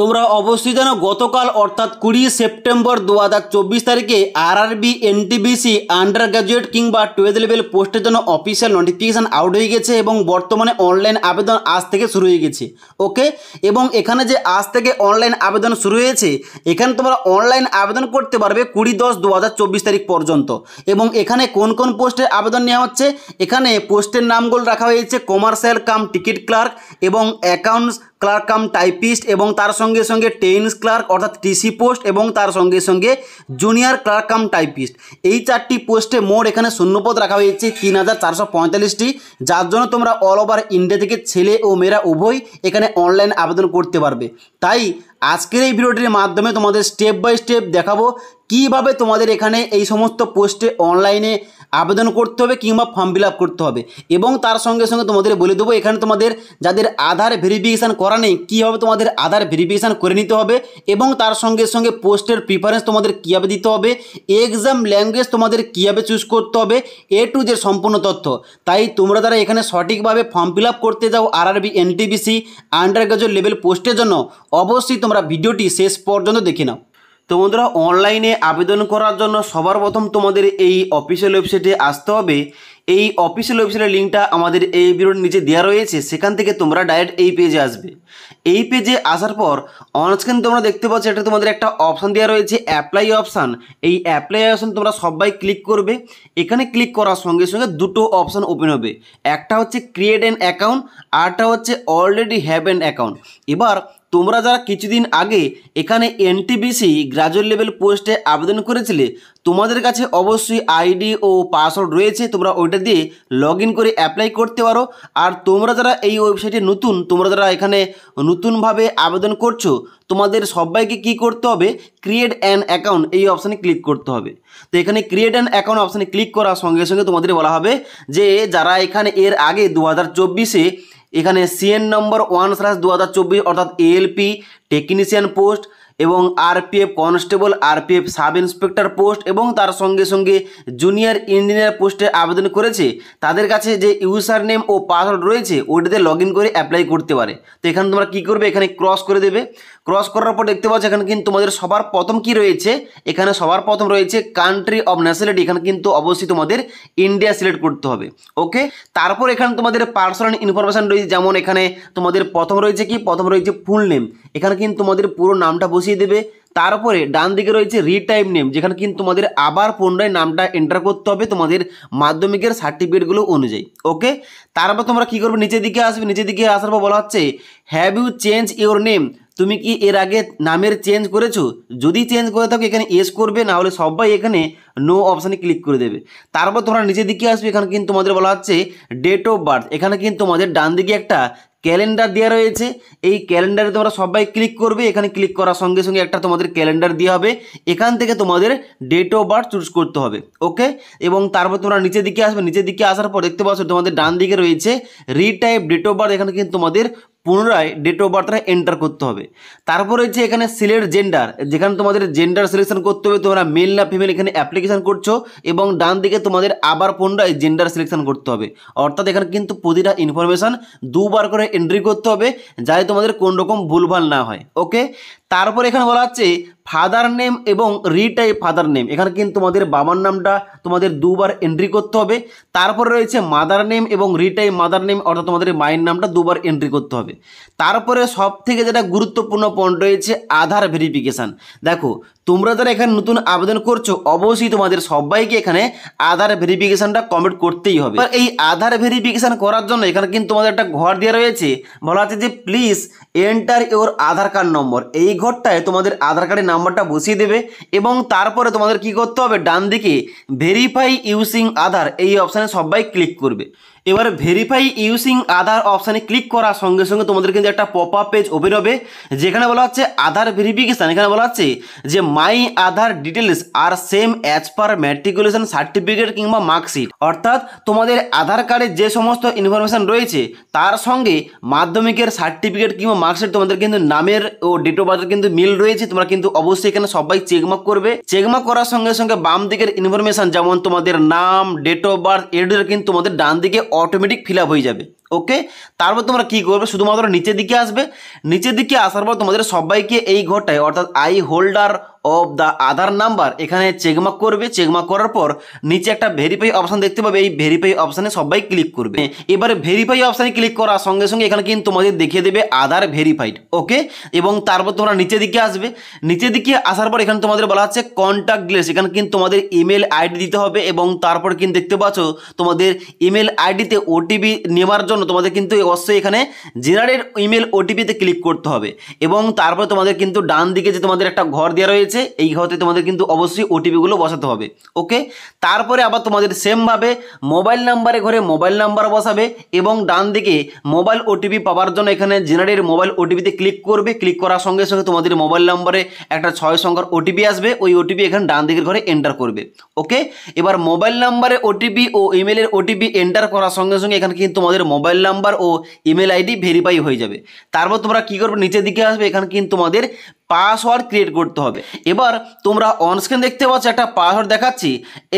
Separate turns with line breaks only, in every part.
তোমরা অবশ্যই জানো গতকাল অর্থাৎ 20 সেপ্টেম্বর 2024 তারিখে আরআরবি এনটিপিসি আন্ডার গ্র্যাজুয়েট কিংবা 12th লেভেল পোস্টের জন্য অফিসিয়াল নোটিফিকেশান আউট হয়ে গেছে এবং বর্তমানে অনলাইন আবেদন আজ থেকে শুরু হয়ে গেছে। ওকে, এবং এখানে যে আজ থেকে অনলাইন আবেদন শুরু হয়েছে এখানে তোমরা অনলাইন আবেদন করতে পারবে 20/10/2024 তারিখ পর্যন্ত। এবং এখানে কোন কোন পোস্টে আবেদন নেওয়া হচ্ছে, এখানে পোস্টের নামগুলো রাখা হয়েছে কমার্শিয়াল কাম টিকিট ক্লার্ক এবং অ্যাকাউন্টস ক্লার্ক কাম টাইপিস্ট এবং তার সঙ্গে সঙ্গে টেনিস ক্লার্ক অর্থাৎ টিসি পোস্ট এবং তার সঙ্গে সঙ্গে জুনিয়র ক্লার্ক কাম টাইপিস্ট। এই 4টি পোস্টে মোট এখানে শূন্যপদ রাখা হয়েছে 3445টি, যার জন্য তোমরা অল ওভার ইন্ডিয়া থেকে ছেলে ও মেয়েরা উভয় এখানে অনলাইন আবেদন করতে পারবে। তাই আজকের এই ভিডিওটির মাধ্যমে তোমাদের স্টেপ বাই স্টেপ দেখাবো কীভাবে তোমাদের এখানে এই সমস্ত পোস্টে অনলাইনে আবেদন করতে হবে কিংবা ফর্ম ফিল আপ করতে হবে, এবং তার সঙ্গে সঙ্গে তোমাদের বলে দেবো এখানে তোমাদের যাদের আধার ভেরিফিকেশান করা নেই কীভাবে তোমাদের আধার ভেরিফিকেশান করে নিতে হবে, এবং তার সঙ্গে সঙ্গে পোস্টের প্রিফারেন্স তোমাদের কীভাবে দিতে হবে, এক্সাম ল্যাঙ্গুয়েজ তোমাদের কীভাবে চুজ করতে হবে, এ টু জেড সম্পূর্ণ তথ্য। তাই তোমরা যারা এখানে সঠিকভাবে ফর্ম ফিল আপ করতে যাও RRB NTPC under graduate level পোস্টের জন্য অবশ্যই তোমরা ভিডিওটি শেষ পর্যন্ত দেখে নাও। তো বন্ধুরা, অনলাইনে আবেদন করার জন্য সবার প্রথম তোমাদের এই অফিসিয়াল ওয়েবসাইটে আসতে হবে। এই অফিসিয়াল ওয়েবসাইটের লিঙ্কটা আমাদের এই ভিডিওর নিচে দেওয়া রয়েছে, সেখান থেকে তোমরা ডাইরেক্ট এই পেজে আসবে। এই পেজে আসার পর অনস্ক্রিন তোমরা দেখতে পাচ্ছ এটা তোমাদের একটা অপশান দেওয়া রয়েছে অ্যাপ্লাই অপশান। এই অ্যাপ্লাই অপশান তোমরা সবাই ক্লিক করবে। এখানে ক্লিক করার সঙ্গে সঙ্গে দুটো অপশান ওপেন হবে, একটা হচ্ছে ক্রিয়েট অ্যান অ্যাকাউন্ট, আরটা হচ্ছে অলরেডি হ্যাভ অ্যান অ্যাকাউন্ট। এবার তোমরা যারা কিছুদিন আগে এখানে এনটিপিসি গ্র্যাজুয়েট লেভেল পোস্টে আবেদন করেছিলে তোমাদের কাছে অবশ্যই আইডি ও পাসওয়ার্ড রয়েছে, তোমরা ওইটা দিয়ে লগ ইন করে অ্যাপ্লাই করতে পারো। আর তোমরা যারা এই ওয়েবসাইটে নতুন, তোমরা যারা এখানে নতুনভাবে আবেদন করছো তোমাদের সবাইকে কি করতে হবে, ক্রিয়েট অ্যান অ্যাকাউন্ট এই অপশানে ক্লিক করতে হবে। তো এখানে ক্রিয়েট অ্যান অ্যাকাউন্ট অপশানে ক্লিক করার সঙ্গে সঙ্গে তোমাদের বলা হবে যে যারা এখানে এর আগে 2024-এ এখানে সিএন নম্বর 1/2024 অর্থাৎ এএলপি টেকনিশিয়ান পোস্ট এবং RPF constable, RPF sub inspector post এবং তার সঙ্গে সঙ্গে জুনিয়র ইঞ্জিনিয়ার পোস্টে আবেদন করেছে তাদের কাছে যে ইউজার নেম ও পাসওয়ার্ড রয়েছে ওইটাতে লগ ইন করে অ্যাপ্লাই করতে পারে। তো এখানে তোমরা কী করবে, এখানে ক্রস করে দেবে। ক্রস করার পর দেখতে পাচ্ছ এখানে কিন্তু তোমাদের সবার প্রথম কি রয়েছে, এখানে সবার প্রথম রয়েছে কান্ট্রি অফ ন্যাশনালিটি। এখানে কিন্তু অবশ্যই তোমাদের ইন্ডিয়া সিলেক্ট করতে হবে। ওকে, তারপর এখানে তোমাদের পার্সোনাল ইনফরমেশান রয়েছে, যেমন এখানে তোমাদের প্রথম রয়েছে কি, প্রথম রয়েছে ফুল নেম, এখানে কিন্তু তোমাদের পুরো নামটা বসিয়ে দেবে। তারপরে ডান দিকে রয়েছে রিটাইপ নেম, যেখানে কিন্তু তোমাদের আবার পুনরায় নামটা এন্টার করতে হবে তোমাদের মাধ্যমিকের সার্টিফিকেটগুলো অনুযায়ী। ওকে, তারপর তোমরা কী করবে, নিচের দিকে আসবে। নিচের দিকে আসার পর বলা হচ্ছে have you change your name, তুমি কি এর আগে নামের চেঞ্জ করেছো? যদি চেঞ্জ করে থাকো এখানে ইয়েস করবে, না হলে সবাই এখানে নো অপশানে ক্লিক করে দেবে। তারপর তোমরা নিচের দিকে আসবে, এখানে কিন্তু তোমাদের বলা হচ্ছে ডেট অফ বার্থ, এখানে কিন্তু তোমাদের ডান দিকে একটা ক্যালেন্ডার দেওয়া রয়েছে, এই ক্যালেন্ডারে তোমরা সবাই ক্লিক করবে। এখানে ক্লিক করার সঙ্গে সঙ্গে একটা তোমাদের ক্যালেন্ডার দেওয়া হবে, এখান থেকে তোমাদের ডেট অফ বার্থ চুজ করতে হবে। ওকে, এবং তারপর তোমরা নিচের দিকে আসবে। নিচের দিকে আসার পর দেখতে পাচ্ছ তোমাদের ডান দিকে রয়েছে রিটাইপ ডেট অফ বার্থ, এখানে কিন্তু তোমাদের পুনরায় ডেট অফ বার্থটা এন্টার করতে হবে। তারপর রয়েছে এখানে সিলেক্ট জেন্ডার, যেখানে তোমাদের জেন্ডার সিলেকশন করতে হবে, তোমরা মেল না ফিমেল এখানে অ্যাপ্লিকেশন করছো, এবং ডান দিকে তোমাদের আবার পুনরায় জেন্ডার সিলেকশন করতে হবে। অর্থাৎ এখানে কিন্তু প্রতিটা ইনফরমেশান দুবার করে এন্ট্রি করতে হবে যাতে তোমাদের কোন রকম ভুলভাল না হয়। ওকে, তারপর এখানে বলা হচ্ছে ফাদার নেম এবং রিটাইপ ফাদার নেম, এখানে কিন্তু তোমাদের বাবার নামটা তোমাদের দুবার এন্ট্রি করতে হবে। তারপরে রয়েছে মাদার নেম এবং রিটাইপ মাদার নেম, অর্থাৎ তোমাদের মায়ের নামটা দুবার এন্ট্রি করতে হবে। তারপরে সব থেকে যেটা গুরুত্বপূর্ণ পয়েন্ট রয়েছে আধার ভেরিফিকেশান। দেখো তোমরা যারা এখানে নতুন আবেদন করছো অবশ্যই তোমাদের সবাইকে এখানে আধার ভেরিফিকেশানটা কমপ্লিট করতেই হবে। এই আধার ভেরিফিকেশান করার জন্য এখানে কিন্তু তোমাদের একটা ঘর দেওয়া রয়েছে, বলা আছে যে please enter your Aadhaar card নম্বর। এই ঘরটায় তোমাদের আধার কার্ডের নাম্বারটা বসিয়ে দেবে এবং তারপরে তোমাদের কি করতে হবে, ডান দিকে ভেরিফাই ইউজিং আধার এই অপশানে সবাই ক্লিক করবে। এবার ভেরিফাই ইউজিং আধার অপশানে ক্লিক করার সঙ্গে সঙ্গে তোমাদের কিন্তু একটা পপ আপ পেজ ওপেন হবে, যেখানে বলা হচ্ছে আধার ভেরিফিকেশান। এখানে বলা হচ্ছে যে my Aadhaar details are same as per matriculation certificate কিংবা মার্কশিট, অর্থাৎ তোমাদের আধার কার্ডের যে সমস্ত ইনফরমেশান রয়েছে তার সঙ্গে মাধ্যমিকের সার্টিফিকেট কিংবা মার্কশিট তোমাদের কিন্তু নামের ও ডেট অফ বার্থের কিন্তু মিল রয়েছে। তোমরা কিন্তু অবশ্যই এখানে সবাই চেকমার্ক করবে। চেকমার্ক করার সঙ্গে সঙ্গে বাম দিকের ইনফরমেশান যেমন তোমাদের নাম, ডেট অফ বার্থ, এর কিন্তু তোমাদের ডান দিকে অটোমেটিক ফিল আপ হয়ে যাবে। ওকে, তারপর তোমরা কি করবে, শুধুমাত্র নিচের দিকে আসবে। নিচের দিকে আসার পর তোমাদের সবাইকে এই ঘরটায় অর্থাৎ I holder of the Aadhaar number এখানে চেকমার্ক করবে। চেকমার্ক করার পর নিচে একটা ভেরিফাই অপশান দেখতে পাবে, এই ভেরিফাই অপশানে সবাই ক্লিক করবে। এবারে ভেরিফাই অপশানে ক্লিক করার সঙ্গে সঙ্গে এখানে কিন্তু তোমাদের দেখিয়ে দেবে আধার ভেরিফাইড। ওকে, এবং তারপর তোমরা নিচের দিকে আসবে। নিচের দিকে আসার পর এখানে তোমাদের বলা হচ্ছে কন্ট্যাক্ট ডিটেলস, এখানে কিন্তু তোমাদের ইমেল আইডি দিতে হবে এবং তারপর কিন্তু দেখতে পাচ্ছ তোমাদের ইমেল আইডিতে ওটিপি নেওয়ার জন্য তোমাদের কিন্তু অবশ্যই এখানে জেনারেট ইমেল ওটিপিতে ক্লিক করতে হবে এবং তারপর তোমাদের কিন্তু ডান দিকে যে তোমাদের একটা ঘর দেওয়া রয়েছে এই ঘরতে তোমাদের কিন্তু অবশ্যই ওটিপিগুলো বসাতে হবে। ওকে, তারপরে আবার তোমাদের সেমভাবে মোবাইল নাম্বারে ঘরে মোবাইল নাম্বার বসাবে এবং ডান দিকে মোবাইল ওটিপি পাওয়ার জন্য এখানে জেনারেট মোবাইল ওটিপিতে ক্লিক করবে। ক্লিক করার সঙ্গে সঙ্গে তোমাদের মোবাইল নাম্বারে একটা 6 সংখ্যার ওটিপি আসবে, ওই ওটিপি এখানে ডান দিকের ঘরে এন্টার করবে। ওকে, এবার মোবাইল নাম্বারে ওটিপি ও ইমেলের ওটিপি এন্টার করার সঙ্গে সঙ্গে এখানে কিন্তু তোমাদের মোবাইল নাম্বার ও ইমেল আইডি ভেরিফাই হয়ে যাবে। তারপর তোমরা কি করবে, নিচের দিকে আসবে, এখানে কিন্তু তোমাদের পাসওয়ার্ড ক্রিয়েট করতে হবে। এবার তোমরা অনস্ক্রিন দেখতে পাচ্ছ একটা পাসওয়ার্ড দেখাচ্ছি,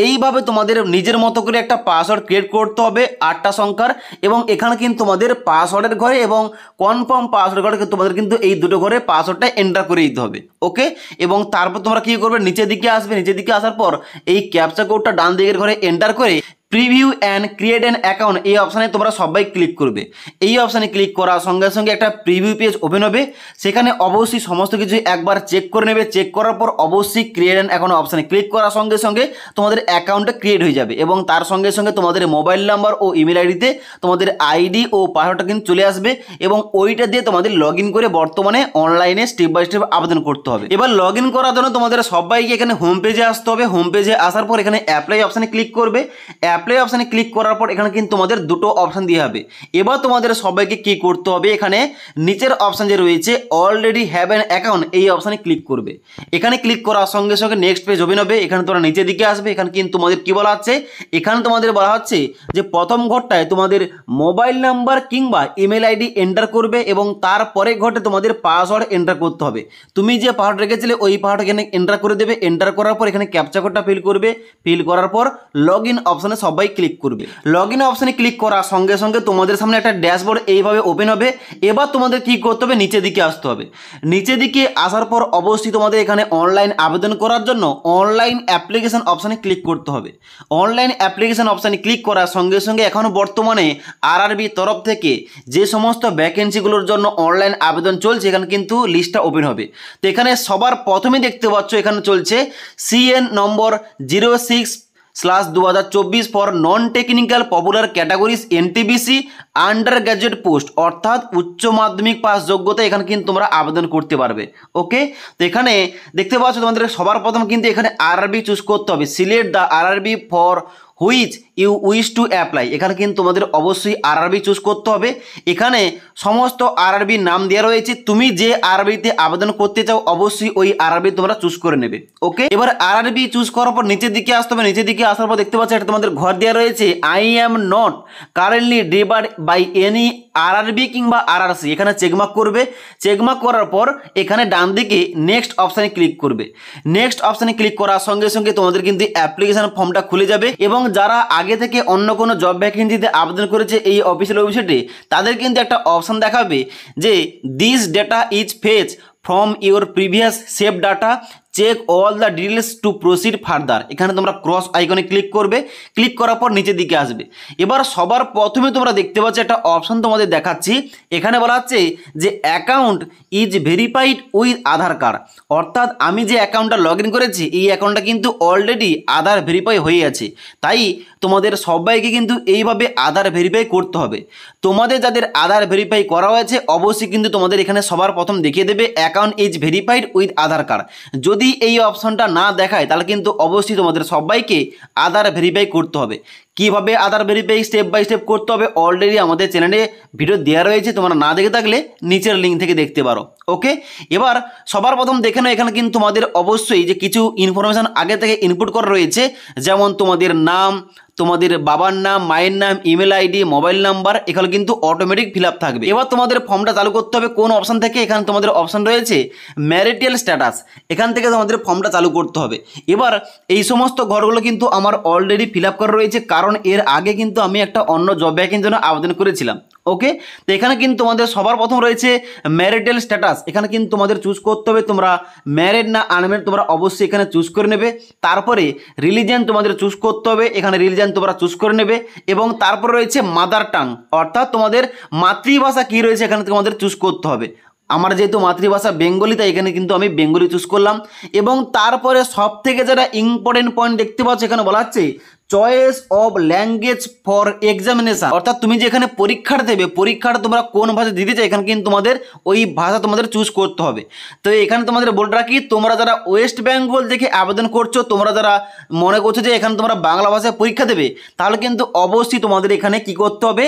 এইভাবে তোমাদের নিজের মতো করে একটা পাসওয়ার্ড ক্রিয়েট করতে হবে 8টা সংখ্যার এবং এখানে কিন্তু তোমাদের পাসওয়ার্ডের ঘরে এবং কনফার্ম পাসওয়ার্ড ঘরে তোমাদের কিন্তু এই দুটো ঘরে পাসওয়ার্ডটা এন্টার করে দিতে হবে। ওকে, এবং তারপর তোমরা কি করবে, নিচের দিকে আসবে। নিচের দিকে আসার পর এই ক্যাপচা কোডটা ডান দিকের ঘরে এন্টার করে preview and create an account এই অপশানে তোমরা সবাই ক্লিক করবে। এই অপশানে ক্লিক করার সঙ্গে সঙ্গে একটা প্রিভিউ পেজ ওপেন হবে, সেখানে অবশ্যই সমস্ত কিছু একবার চেক করে নেবে। চেক করার পর অবশ্যই ক্রিয়েট অ্যান অ্যাকাউন্ট অপশানে ক্লিক করার সঙ্গে সঙ্গে তোমাদের অ্যাকাউন্টটা ক্রিয়েট হয়ে যাবে এবং তার সঙ্গে সঙ্গে তোমাদের মোবাইল নাম্বার ও ইমেল আইডিতে তোমাদের আইডি ও পাসওয়ার্ডটা কিন্তু চলে আসবে এবং ওইটা দিয়ে তোমাদের লগ ইন করে বর্তমানে অনলাইনে স্টেপ বাই স্টেপ আবেদন করতে হবে। এবার লগ ইন করার জন্য তোমাদের সবাইকে এখানে হোম পেজে আসতে হবে। হোম পেজে আসার পর এখানে অ্যাপ্লাই অপশানে ক্লিক করবে। অ্যাপ্লাই অপশানে ক্লিক করার পর এখানে কিন্তু তোমাদের দুটো অপশান দিয়ে হবে। এবার তোমাদের সবাইকে কি করতে হবে, এখানে নিচের অপশান যে রয়েছে অলরেডি হ্যাভ অ্যান অ্যাকাউন্ট এই অপশানে ক্লিক করবে। এখানে ক্লিক করার সঙ্গে সঙ্গে নেক্সট পেজ ওপেন হবে। এখানে তোমরা নিচের দিকে আসবে, এখানে কিন্তু তোমাদের কি বলা হচ্ছে, এখানে তোমাদের বলা হচ্ছে যে প্রথম ঘরটায় তোমাদের মোবাইল নাম্বার কিংবা ইমেল আইডি এন্টার করবে এবং তারপরে ঘরটা তোমাদের পাসওয়ার্ড এন্টার করতে হবে। তুমি যে পাসওয়ার্ড রেখেছিলে ওই পাসওয়ার্ড এখানে এন্টার করে দেবে। এন্টার করার পর এখানে ক্যাপচা কোডটা ফিল করবে। ফিল করার পর লগ ইন অপশানে সবাই ক্লিক করবে। লগ ইন অপশানে ক্লিক করার সঙ্গে সঙ্গে তোমাদের সামনে একটা ড্যাশবোর্ড এইভাবে ওপেন হবে। এবার তোমাদের কি করতে হবে, নিচের দিকে আসতে হবে। নিচের দিকে আসার পর অবশ্যই তোমাদের এখানে অনলাইন আবেদন করার জন্য অনলাইন অ্যাপ্লিকেশন অপশানে ক্লিক করতে হবে। অনলাইন অ্যাপ্লিকেশন অপশানে ক্লিক করার সঙ্গে সঙ্গে এখনও বর্তমানে আরআরবি তরফ থেকে যে সমস্ত ভ্যাকেন্সিগুলোর জন্য অনলাইন আবেদন চলছে এখানে কিন্তু লিস্টটা ওপেন হবে। তো এখানে সবার প্রথমে দেখতে পাচ্ছ এখানে চলছে CN number 06/2024 for non technical popular categories NTBC under graduate post, অর্থাৎ উচ্চ মাধ্যমিক পাস যোগ্যতা এখানে কিন্তু তোমরা আবেদন করতে পারবে। ওকে, তো এখানে দেখতে পাচ্ছ তোমাদের সবার প্রথম কিন্তু এখানে আরআরবি চুজ করতে হবে। Select the RRB for which you wish to apply, এখানে কিন্তু তোমাদের অবশ্যই আরআরবি চুজ করতে হবে। এখানে সমস্ত আরআরবির নাম দেওয়া রয়েছে, তুমি যে আরআরবিতে আবেদন করতে চাও অবশ্যই ওই আরআরবি তোমরা চুজ করে নেবে। ওকে, এবার আরআরবি চুজ করার পর নিচের দিকে আসতে হবে। নিচের দিকে আসার পর দেখতে পাচ্ছ এটা তোমাদের ঘর দেওয়া রয়েছে I am not currently debarred by any RRB কিংবা আরআরসি, এখানে চেকমার্ক করবে। চেকমার্ক করার পর এখানে ডান দিকে নেক্সট অপশানে ক্লিক করবে। নেক্সট অপশানে ক্লিক করার সঙ্গে সঙ্গে তোমাদের কিন্তু অ্যাপ্লিকেশন ফর্মটা খুলে যাবে এবং যারা আগে থেকে অন্য কোনো জব ভ্যাকেন্সিতে আবেদন করেছে এই অফিসিয়াল ওয়েবসাইটে তাদের কিন্তু একটা অপশান দেখাবে যে this data is fetch from your previous save data, check all the details to proceed further. এখানে তোমরা ক্রস আইকনে ক্লিক করবে। ক্লিক করার পর নিচের দিকে আসবে। এবার সবার প্রথমে তোমরা দেখতে পাচ্ছ একটা অপশান তোমাদের দেখাচ্ছি, এখানে বলা হচ্ছে যে account is verified with Aadhaar card, অর্থাৎ আমি যে অ্যাকাউন্টটা লগ ইন করেছি এই অ্যাকাউন্টটা কিন্তু অলরেডি আধার ভেরিফাই হয়ে আছে। তাই তোমাদের সবাইকে কিন্তু এইভাবে আধার ভেরিফাই করতে হবে। তোমাদের যাদের আধার ভেরিফাই করা হয়েছে অবশ্যই কিন্তু তোমাদের এখানে সবার প্রথম দেখিয়ে দেবে account is verified with Aadhaar card. যদি এই অপশনটা না দেখায় তাহলে কিন্তু অবশ্যই তোমাদের সবাইকে আধার ভেরিফাই করতে হবে। কিভাবে আধার ভেরিফাই স্টেপ বাই স্টেপ করতে হবে অলরেডি আমাদের চ্যানেলে ভিডিও দেওয়া রয়েছে, তোমরা না দেখে থাকলে নিচের লিঙ্ক থেকে দেখতে পারো। ওকে, এবার সবার প্রথম দেখে নাও এখানে কিন্তু তোমাদের অবশ্যই যে কিছু ইনফরমেশান আগে থেকে ইনপুট করা রয়েছে, যেমন তোমাদের নাম, তোমাদের বাবার নাম, মায়ের নাম, ইমেল আইডি, মোবাইল নাম্বার, এখানে কিন্তু অটোমেটিক ফিল আপ থাকবে। এবার তোমাদের ফর্মটা চালু করতে হবে কোন অপশান থেকে, এখানে তোমাদের অপশান রয়েছে ম্যারিটাল স্ট্যাটাস, এখান থেকে তোমাদের ফর্মটা চালু করতে হবে। এবার এই সমস্ত ঘরগুলো কিন্তু আমার অলরেডি ফিল আপ করা রয়েছে, কারণ এর আগে কিন্তু আমি একটা অন্য জব ভ্যাকেন্সির জন্য আবেদন করেছিলাম। ওকে, তো এখানে কিন্তু তোমাদের সবার প্রথম রয়েছে ম্যারিটাল স্ট্যাটাস। এখানে কিন্তু তোমাদের চুজ করতে হবে তোমরা ম্যারিড না আনম্যারিড, তোমরা অবশ্যই এখানে চুজ করে নেবে। তারপরে রিলিজিয়ান তোমাদের চুজ করতে হবে, এখানে রিলিজিয়ান তোমরা চুজ করে নেবে। এবং তারপর রয়েছে মাদার টাং, অর্থাৎ তোমাদের মাতৃভাষা কী রয়েছে এখানে তোমাদের চুজ করতে হবে। আমার যেহেতু মাতৃভাষা বেঙ্গলি, তাই এখানে কিন্তু আমি বেঙ্গলি চুজ করলাম। এবং তারপরে সব থেকে যেটা ইম্পর্টেন্ট পয়েন্ট দেখতে পাচ্ছ, এখানে বলা হচ্ছে choice of language for examination, অর্থাৎ তুমি যে এখানে পরীক্ষাটা দেবে, পরীক্ষাটা তোমরা কোন ভাষা দিতে চাই এখানে কিন্তু তোমাদের ওই ভাষা তোমাদের চুজ করতে হবে। তো এখানে তোমাদের বলে রাখি, তোমরা যারা ওয়েস্ট বেঙ্গল থেকে আবেদন করছো, তোমরা যারা মনে করছো যে এখানে তোমরা বাংলা ভাষায় পরীক্ষা দেবে, তাহলে কিন্তু অবশ্যই তোমাদের এখানে কি করতে হবে,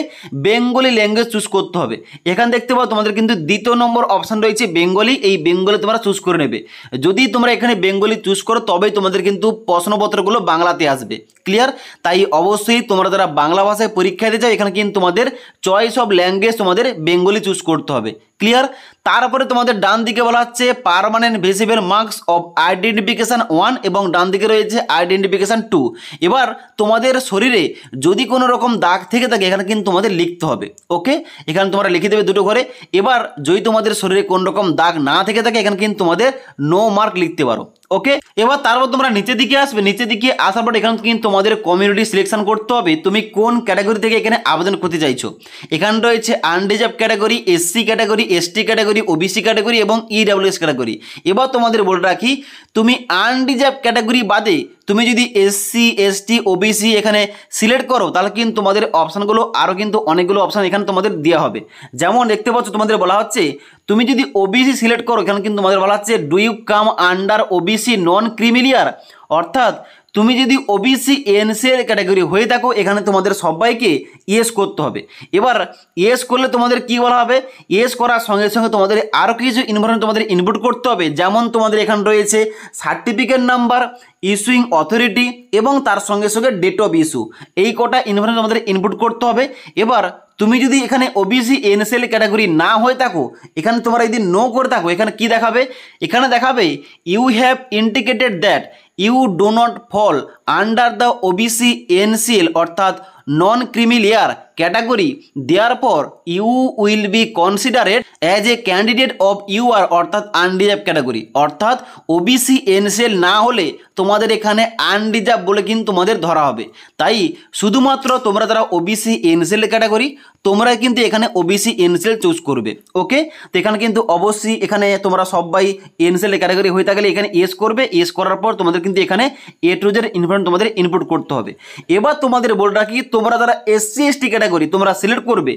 বেঙ্গলি ল্যাঙ্গুয়েজ চুজ করতে হবে। এখানে দেখতে পাও তোমাদের কিন্তু দ্বিতীয় নম্বর অপশান রয়েছে বেঙ্গলি, এই বেঙ্গলি তোমরা চুজ করে নেবে। যদি তোমরা এখানে বেঙ্গলি চুজ করো তবেই তোমাদের কিন্তু প্রশ্নপত্রগুলো বাংলাতে আসবে। ক্লিয়ার? তাই অবশ্যই তোমরা যারা বাংলা ভাষায় পরীক্ষা দিতে চাও এখানে কিন্তু তোমাদের চয়েস অফ ল্যাঙ্গুয়েজ তোমাদের বেঙ্গলি চুজ করতে হবে। ক্লিয়ার? তারপরে তোমাদের ডান দিকে বলা হচ্ছে permanent visible marks of identification 1 এবং ডান দিকে রয়েছে আইডেন্টিফিকেশান 2। এবার তোমাদের শরীরে যদি কোনো রকম দাগ থেকে থাকে এখানে কিন্তু তোমাদের লিখতে হবে। ওকে, এখানে তোমরা লিখে দেবে দুটো করে। এবার যদি তোমাদের শরীরে কোন রকম দাগ না থেকে থাকে এখানে কিন্তু তোমাদের নো মার্ক লিখতে পারো। ওকে, এবার তারপর তোমরা নিচের দিকে আসবে। নিচের দিকে আসার পর এখানে কিন্তু তোমাদের কমিউনিটি সিলেকশন করতে হবে, তুমি কোন ক্যাটাগরি থেকে এখানে আবেদন করতে চাইছো। এখানে রয়েছে unreserved category, SC category, ST category, OBC category এবং ইডব্লিউএস ক্যাটাগরি। এবার তোমাদের বলে রাখি, তুমি আনরিজার্ভ ক্যাটাগরি বাদে তুমি যদি এসসি, এসটি, ওবিসি এখানে সিলেক্ট করো তাহলে কিন্তু তোমাদের অপশানগুলো আরও কিন্তু অনেকগুলো অপশান এখানে তোমাদের দেওয়া হবে। যেমন দেখতে পাচ্ছ তোমাদের বলা হচ্ছে তুমি যদি ওবিসি সিলেক্ট করো এখানে কিন্তু তোমাদের বলা হচ্ছে do you come under OBC non creamy layer, অর্থাৎ তুমি যদি ওবিসি এনসিএল ক্যাটাগরি হয়ে থাকো এখানে তোমাদের সবাইকে ইয়েস করতে হবে। এবার ইয়েস করলে তোমাদের কি বলা হবে, ইয়েস করার সঙ্গে সঙ্গে তোমাদের আরও কিছু ইনফরমেশন তোমাদের ইনপুট করতে হবে। যেমন তোমাদের এখানে রয়েছে সার্টিফিকেট নাম্বার, ইস্যুইং অথরিটি এবং তার সঙ্গে সঙ্গে ডেট অফ ইস্যু, এই কটা ইনফরমেশন তোমাদের ইনপুট করতে হবে। এবার তুমি যদি এখানে ওবিসি এনসিএল ক্যাটাগরি না হয়ে থাকো এখানে তোমরা যদি নো করে থাকো এখানে কি দেখাবে, এখানে দেখাবে you have indicated that you do not fall under the OBC NCL অর্থাৎ নন ক্রিমিলিয়ার ক্যাটাগরি, দেয়ারপর you will be considered as a candidate of UR অর্থাৎ আনরিজার্ভ ক্যাটাগরি, অর্থাৎ ওবিসি এনসিএল না হলে তোমাদের এখানে আনরিজার্ভ বলে কিন্তু তোমাদের ধরা হবে। তাই শুধুমাত্র তোমরা যারা ওবিসি এনসিএল ক্যাটাগরি তোমরা কিন্তু এখানে ওবিসি এনসিএল চুজ করবে। ওকে, তো এখানে কিন্তু অবশ্যই এখানে তোমরা সবাই এনসিএল ক্যাটাগরি হয়ে থাকলে এখানে এস করবে, এস করার পর তোমাদের কিন্তু এখানে এ টু জেড ইনফরমেশন তোমাদের ইনপুট করতে হবে। এবার তোমাদের বলে রাখি, তোমরা যারা এসসি এসটি ক্যাটাগরি তোমরা সিলেক্ট করবে,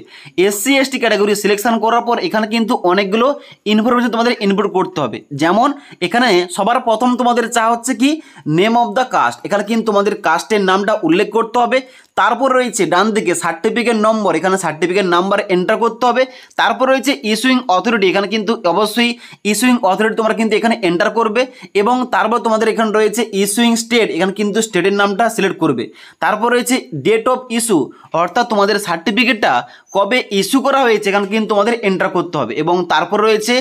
এসসি এসটি ক্যাটাগরি সিলেকশন করার পর এখানে কিন্তু অনেকগুলো ইনফরমেশন তোমাদের ইনপুট করতে হবে। যেমন এখানে সবার প্রথম তোমাদের চাওয়া হচ্ছে কি নেম অফ দ্য কাস্ট, এখানে কিন্তু তোমাদের কাস্টের নামটা উল্লেখ করতে হবে। তারপর রয়েছে ডান দিকে সার্টিফিকেট নম্বর, এখানে সার্টিফিকেট নাম্বার এন্টার করতে হবে। তারপর রয়েছে ইস্যুইং অথরিটি, এখানে কিন্তু অবশ্যই ইস্যুইং অথরিটি তোমরা কিন্তু এখানে এন্টার করবে। এবং তারপর তোমাদের এখানে রয়েছে ইস্যুইং স্টেট, এখানে কিন্তু স্টেটের নামটা সিলেক্ট করবে। তারপর রয়েছে ডেট অফ ইস্যু, অর্থাৎ তোমাদের সার্টিফিকেটটা কবে ইস্যু করা হয়েছে এখানে কিন্তু তোমাদের এন্টার করতে হবে। এবং তারপর রয়েছে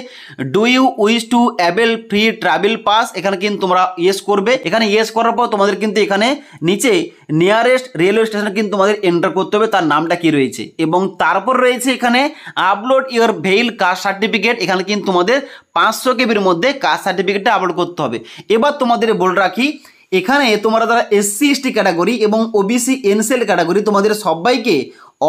do you wish to avail free travel pass, এখানে কিন্তু তোমরা ইয়েস করবে। এখানে ইয়েস করার পর তোমাদের কিন্তু এখানে নিচে নিয়ারেস্ট রেলওয়ে স্টেশন কিন্তু তোমাদের এন্টার করতে হবে, তার নামটা কি রয়েছে। এবং তারপর রয়েছে এখানে upload your valid caste certificate, এখানে কিন্তু তোমাদের 500 কেবির মধ্যে কাস্ট সার্টিফিকেটটা আপলোড করতে হবে। এবার তোমাদের বলে রাখি, এখানে তোমরা যারা এসসি এসটি ক্যাটাগরি এবং ওবিসি এনসিএল ক্যাটাগরি তোমাদের সবাইকে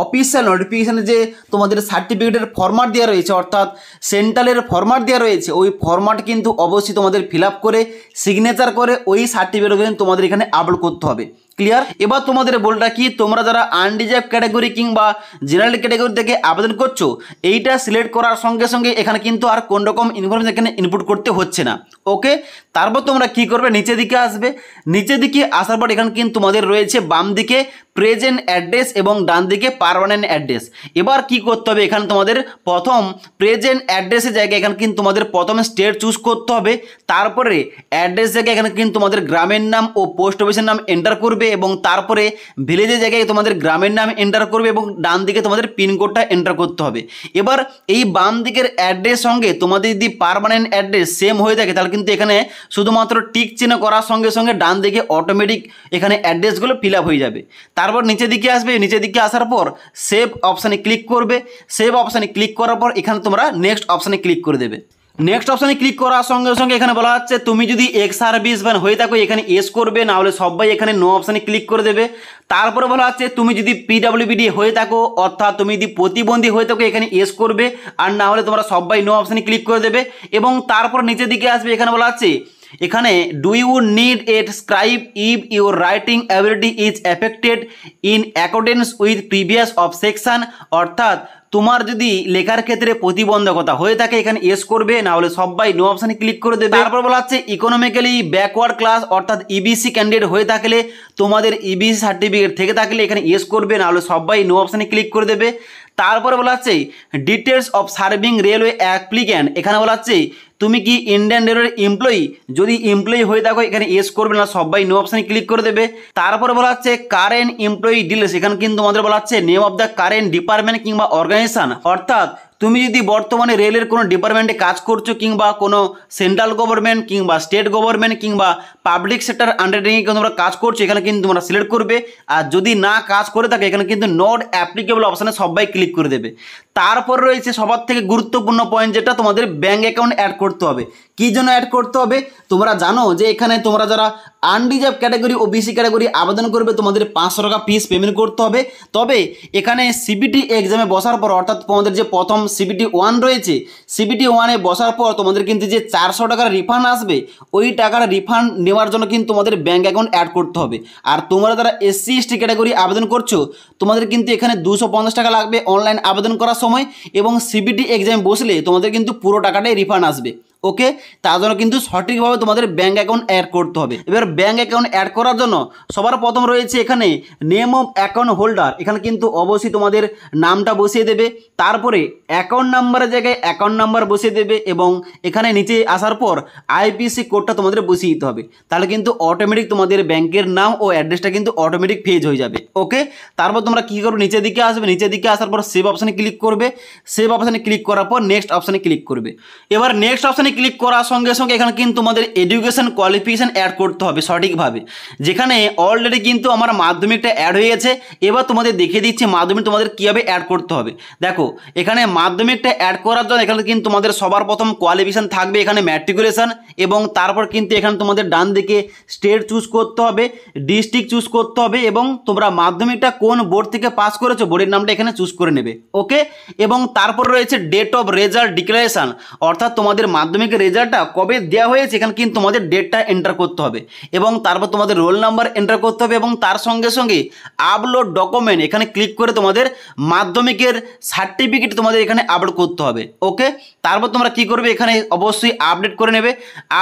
অফিসিয়াল নোটিফিকেশানে যে তোমাদের সার্টিফিকেটের ফরম্যাট দেওয়া রয়েছে অর্থাৎ সেন্ট্রালের ফরম্যাট দেওয়া রয়েছে, ওই ফরম্যাট কিন্তু অবশ্যই তোমাদের ফিল আপ করে সিগনেচার করে ওই সার্টিফিকেট তোমাদের এখানে আপলোড করতে হবে। ক্লিয়ার? এবার তোমাদের বলে রাখি, তোমরা যারা আনরিজার্ভ ক্যাটাগরি কিংবা জেনারেল ক্যাটাগরি থেকে আবেদন করছো এইটা সিলেক্ট করার সঙ্গে সঙ্গে এখানে কিন্তু আর কোন রকম ইনফরমেশন এখানে ইনপুট করতে হচ্ছে না। ওকে, তারপর তোমরা কি করবে, নিচের দিকে আসবে। নিচের দিকে আসার পর এখানে কিন্তু তোমাদের রয়েছে বাম দিকে প্রেজেন্ট অ্যাড্রেস এবং ডান দিকে পার্মানেন্ট অ্যাড্রেস। এবার কি করতে হবে, এখানে তোমাদের প্রথম প্রেজেন্ট অ্যাড্রেসের জায়গায় এখানে কিন্তু তোমাদের প্রথমে স্টেট চুজ করতে হবে। তারপরে অ্যাড্রেস জায়গায় এখানে কিন্তু তোমাদের গ্রামের নাম ও পোস্ট অফিসের নাম এন্টার করবে। এবং তারপরে ভিলেজের জায়গায় তোমাদের গ্রামের নাম এন্টার করবে এবং ডান দিকে তোমাদের পিনকোডটা এন্টার করতে হবে। এবার এই বাম দিকের অ্যাড্রেস সঙ্গে তোমাদের যদি পার্মানেন্ট অ্যাড্রেস সেম হয়ে থাকে তাহলে কিন্তু এখানে শুধুমাত্র টিক চিহ্ন করার সঙ্গে সঙ্গে ডান দিকে অটোমেটিক এখানে অ্যাড্রেসগুলো ফিল আপ হয়ে যাবে। তারপর নিচের দিকে আসবে, নিচের দিকে আসার পর সেভ অপশানে ক্লিক করবে। সেভ অপশানে ক্লিক করার পর এখানে তোমরা নেক্সট অপশানে ক্লিক করে দেবে। নেক্সট অপশানে ক্লিক করার সঙ্গে সঙ্গে এখানে বলা হচ্ছে তুমি যদি এক্স সার্ভিসম্যান হয়ে থাকো এখানে এস করবে, না হলে সবাই এখানে নো অপশানে ক্লিক করে দেবে। তারপরে বলা হচ্ছে তুমি যদি পিডাব্লিউবিডি হয়ে থাকো অর্থাৎ তুমি যদি প্রতিবন্ধী হয়ে থাকো এখানে এস করবে, আর না হলে তোমরা সবাই নো অপশানে ক্লিক করে দেবে। এবং তারপর নিচের দিকে আসবে, এখানে বলা হচ্ছে এখানে do you need a scribe if your writing ability is affected in accordance with previous of section, অর্থাৎ তোমার যদি লেখার ক্ষেত্রে প্রতিবন্ধকতা হয়ে থাকে এখানে এস করবে, না হলে সবাই নো অপশানে ক্লিক করে দেবে। তারপর বলা হচ্ছে ইকোনমিক্যালি ব্যাকওয়ার্ড ক্লাস অর্থাৎ ইবিসি ক্যান্ডিডেট হয়ে থাকলে তোমাদের ইবিসি সার্টিফিকেট থেকে থাকলে এখানে এস করবে, না হলে সবাই নো অপশানে ক্লিক করে দেবে। তারপরে বলা হচ্ছে details of serving railway applicant, এখানে বলা হচ্ছে তুমি কি ইন্ডিয়ান রেলওয়ের এমপ্লয়ি, যদি এমপ্লয়ি হয়ে থাকো এখানে এস করবে, না সবাই নো অপশানে ক্লিক করে দেবে। তারপরে বলা হচ্ছে কারেন্ট এমপ্লয়ি ডিটেলস, এখানে কিন্তু তোমাদের বলা হচ্ছে name of the current department কিংবা অর্গানাইজেশন, অর্থাৎ তুমি যদি বর্তমানে রেলের কোনো ডিপার্টমেন্টে কাজ করছো কিংবা কোনো সেন্ট্রাল গভর্নমেন্ট কিংবা স্টেট গভর্নমেন্ট কিংবা পাবলিক সেক্টর আন্ডারটেকিংয়ে তোমরা কাজ করছো এখানে কিন্তু তোমরা সিলেক্ট করবে। আর যদি না কাজ করে থাকে এখানে কিন্তু নট অ্যাপ্লিকেবল অপশানে সবাই ক্লিক করে দেবে। তারপর রয়েছে সবার থেকে গুরুত্বপূর্ণ পয়েন্ট, যেটা তোমাদের ব্যাঙ্ক অ্যাকাউন্ট অ্যাড করতে হবে। কী জন্য অ্যাড করতে হবে তোমরা জানো যে এখানে তোমরা যারা আনরিজার্ভ ক্যাটাগরি ও বিসি ক্যাটাগরি আবেদন করবে তোমাদের 500 টাকা ফিস পেমেন্ট করতে হবে। তবে এখানে সিবিটি এক্সামে বসার পর অর্থাৎ তোমাদের যে প্রথম সিবিটি 1 রয়েছে, সিবিটি 1-এ বসার পর তোমাদের কিন্তু যে 400 টাকার রিফান্ড আসবে ওই টাকার রিফান্ড নেওয়ার জন্য কিন্তু তোমাদের ব্যাঙ্ক অ্যাকাউন্ট অ্যাড করতে হবে। আর তোমরা যারা এসসি এসটি ক্যাটাগরি আবেদন করছো তোমাদের কিন্তু এখানে 250 টাকা লাগবে অনলাইন আবেদন করার সময়, এবং সিবিটি এক্সামে বসলে তোমাদের কিন্তু পুরো টাকাটাই রিফান্ড আসবে। ওকে, তার জন্য কিন্তু সঠিকভাবে তোমাদের ব্যাঙ্ক অ্যাকাউন্ট অ্যাড করতে হবে। এবার ব্যাঙ্ক অ্যাকাউন্ট অ্যাড করার জন্য সবার প্রথম রয়েছে এখানে নেম অফ অ্যাকাউন্ট হোল্ডার, এখানে কিন্তু অবশ্যই তোমাদের নামটা বসিয়ে দেবে। তারপরে অ্যাকাউন্ট নাম্বারের জায়গায় অ্যাকাউন্ট নাম্বার বসিয়ে দেবে এবং এখানে নিচে আসার পর আইপিসি কোডটা তোমাদের বসিয়ে দিতে হবে। তাহলে কিন্তু অটোমেটিক তোমাদের ব্যাংকের নাম ও অ্যাড্রেসটা কিন্তু অটোমেটিক ফেজ হয়ে যাবে। ওকে, তারপর তোমরা কী করবে, নিচের দিকে আসবে, নিচের দিকে আসার পর সেভ অপশানে ক্লিক করবে। সেভ অপশানে ক্লিক করার পর নেক্সট অপশানে ক্লিক করবে। এবার নেক্সট অপশানে ক্লিক করার সঙ্গে সঙ্গে এখানে কিন্তু তোমাদের এডুকেশন কোয়ালিফিকেশন অ্যাড করতে হবে সঠিকভাবে, যেখানে অলরেডি কিন্তু আমার মাধ্যমিকটা অ্যাড হয়ে গেছে। এবার তোমাদের দেখিয়ে দিচ্ছি মাধ্যমিক তোমাদের কীভাবে অ্যাড করতে হবে। দেখো এখানে মাধ্যমিকটা অ্যাড করার জন্য এখানে কিন্তু তোমাদের সবার প্রথম কোয়ালিফিকেশন থাকবে এখানে ম্যাট্রিকুলেশন, এবং তারপর কিন্তু এখানে তোমাদের ডান দিকে স্টেট চুজ করতে হবে, ডিস্ট্রিক্ট চুজ করতে হবে, এবং তোমরা মাধ্যমিকটা কোন বোর্ড থেকে পাস করেছো বোর্ডের নামটা এখানে চুজ করে নেবে। ওকে, এবং তারপর রয়েছে ডেট অফ রেজাল্ট ডিক্লারেশন, অর্থাৎ তোমাদের মাধ্যমিকের রেজাল্টটা কবে দেওয়া হয়েছে এখানে কিন্তু তোমাদের ডেটটা এন্টার করতে হবে, এবং তারপর তোমাদের রোল নাম্বার এন্টার করতে হবে, এবং তার সঙ্গে সঙ্গে আপলোড ডকুমেন্ট এখানে ক্লিক করে তোমাদের মাধ্যমিকের সার্টিফিকেট তোমাদের এখানে আপলোড করতে হবে। ওকে, তারপর তোমরা কি করবে এখানে অবশ্যই আপডেট করে নেবে।